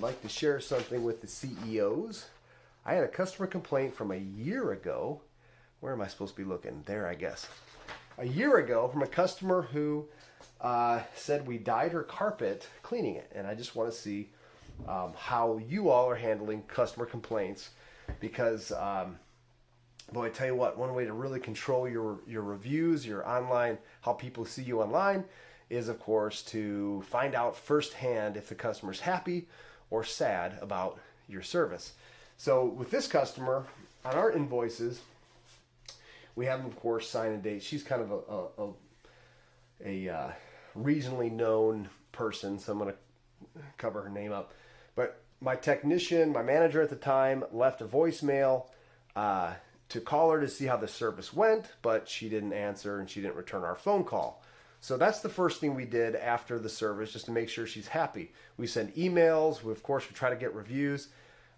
I'd like to share something with the CEOs. I had a customer complaint from a year ago. Where am I supposed to be looking? There, I guess. A year ago from a customer who said we dyed her carpet cleaning it. And I just want to see how you all are handling customer complaints because, boy, I tell you what, one way to really control your reviews, your online, how people see you online is, of course, to find out firsthand if the customer's happy or sad about your service. So with this customer, on our invoices, we have them, of course, sign and date. She's kind of a regionally known person, so I'm going to cover her name up. But my technician, my manager at the time, left a voicemail to call her to see how the service went, but she didn't answer and she didn't return our phone call. So that's the first thing we did after the service, just to make sure she's happy. We send emails. We try to get reviews.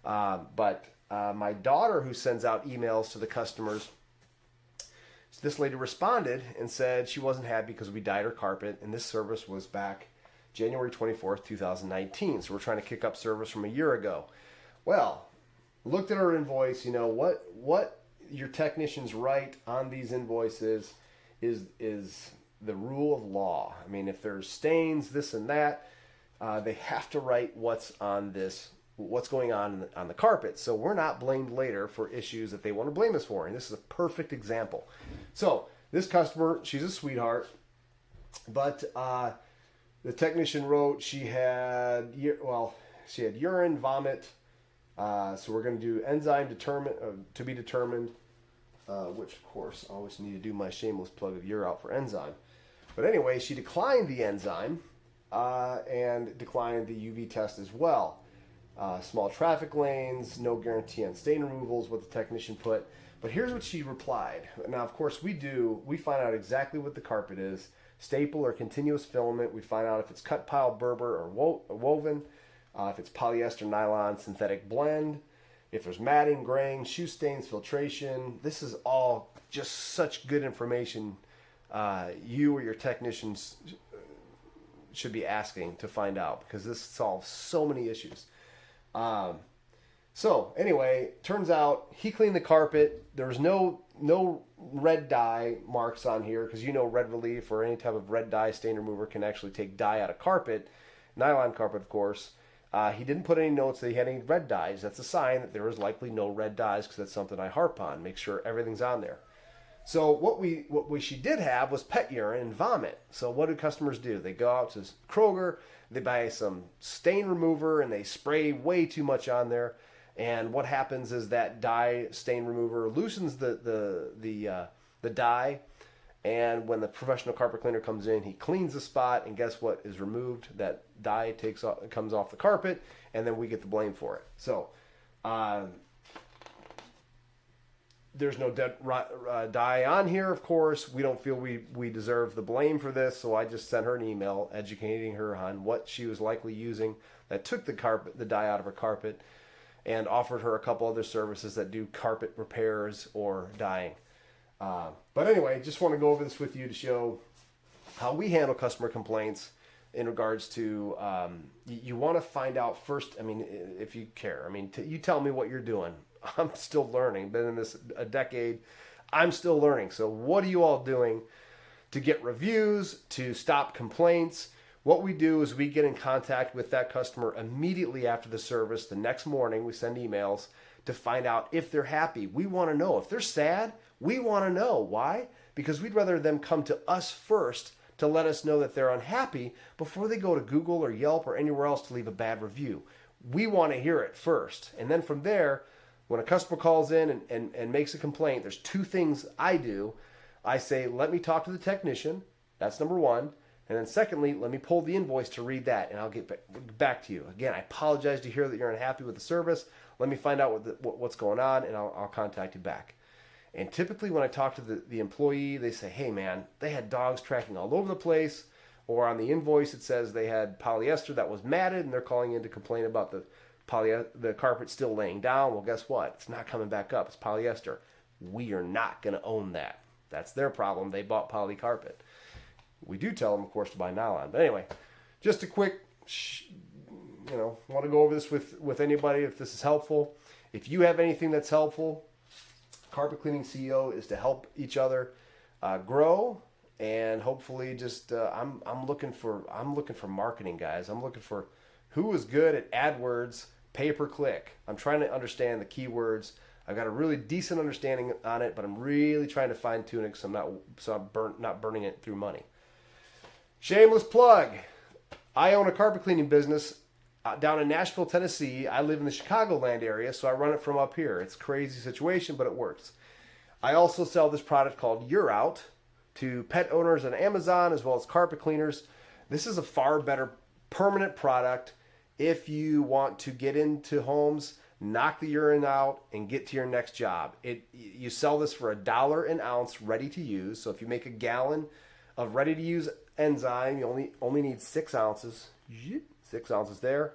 But my daughter, who sends out emails to the customers, this lady responded and said she wasn't happy because we dyed her carpet, and this service was back January 24th, 2019. So we're trying to kick up service from a year ago. Well, looked at her invoice. You know what your technicians write on these invoices is the rule of law. I mean, if there's stains, this and that, they have to write what's going on the carpet. So we're not blamed later for issues that they want to blame us for. And this is a perfect example. So this customer, she's a sweetheart, but the technician wrote she had urine, vomit. So we're going to do enzyme to be determined, which of course I always need to do my shameless plug of year out for enzyme. But anyway, she declined the enzyme and declined the UV test as well. Small traffic lanes, no guarantee on stain removal is what the technician put. But here's what she replied. Now, of course, we find out exactly what the carpet is. Staple or continuous filament. We find out if it's cut pile, Berber, or woven. If it's polyester, nylon, synthetic blend. If there's matting, graying, shoe stains, filtration. This is all just such good information you or your technicians should be asking to find out, because this solves so many issues. So anyway, turns out he cleaned the carpet. There was no red dye marks on here, because Red Relief or any type of red dye stain remover can actually take dye out of carpet, nylon carpet, of course. He didn't put any notes that he had any red dyes. That's a sign that there was likely no red dyes, because that's something I harp on. Make sure everything's on there. So what she did have was pet urine and vomit. So what do customers do? They go out to Kroger, they buy some stain remover, and they spray way too much on there. And what happens is that dye stain remover loosens the dye. And when the professional carpet cleaner comes in, he cleans the spot, and guess what is removed? That dye comes off the carpet, and then we get the blame for it. So there's no dye on here, of course. We don't feel we deserve the blame for this, so I just sent her an email educating her on what she was likely using that took the dye out of her carpet, and offered her a couple other services that do carpet repairs or dyeing. But anyway, just want to go over this with you to show how we handle customer complaints in regards to, you want to find out first, if you care. You tell me what you're doing. I'm still learning. Been in this a decade. I'm still learning. So what are you all doing to get reviews, to stop complaints? What we do is we get in contact with that customer immediately after the service. The next morning, we send emails to find out if they're happy. We want to know. If they're sad, we want to know. Why? Because we'd rather them come to us first to let us know that they're unhappy before they go to Google or Yelp or anywhere else to leave a bad review. We want to hear it first. And then from there, when a customer calls in and makes a complaint, there's two things I do. I say, let me talk to the technician. That's number one. And then secondly, let me pull the invoice to read that, and I'll get back to you. Again, I apologize to hear that you're unhappy with the service. Let me find out what's going on, and I'll contact you back. And typically when I talk to the employee, they say, hey, man, they had dogs tracking all over the place. Or on the invoice, it says they had polyester that was matted, and they're calling in to complain about the carpet still laying down. Well, guess what? It's not coming back up. It's polyester. We are not going to own that. That's their problem. They bought poly carpet. We do tell them, of course, to buy nylon. But anyway, just a quick want to go over this with anybody if this is helpful. If you have anything that's helpful, Carpet Cleaning CEO is to help each other grow, and hopefully just I'm looking for marketing guys. I'm looking for who is good at AdWords, pay per click. I'm trying to understand the keywords. I've got a really decent understanding on it, but I'm really trying to fine tune it so I'm not burning it through money. Shameless plug. I own a carpet cleaning business down in Nashville, Tennessee. I live in the Chicagoland area, so I run it from up here. It's a crazy situation, but it works. I also sell this product called You're Out to pet owners on Amazon as well as carpet cleaners. This is a far better permanent product if you want to get into homes, knock the urine out, and get to your next job. You sell this for $1 an ounce, ready to use. So if you make a gallon of ready to use enzyme, you only need 6 ounces. 6 ounces there.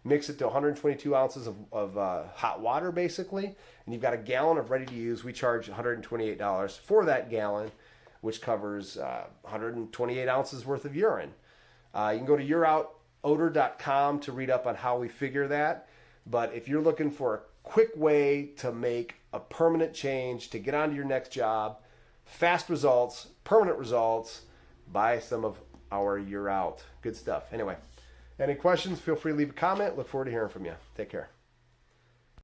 Mix it to 122 ounces of hot water, basically, and you've got a gallon of ready to use. We charge $128 for that gallon, which covers 128 ounces worth of urine. You can go to youroutodor.com to read up on how we figure that. But if you're looking for a quick way to make a permanent change, to get on to your next job, fast results, permanent results, buy some of our You're Out. Good stuff. Anyway, any questions, feel free to leave a comment. Look forward to hearing from you. Take care.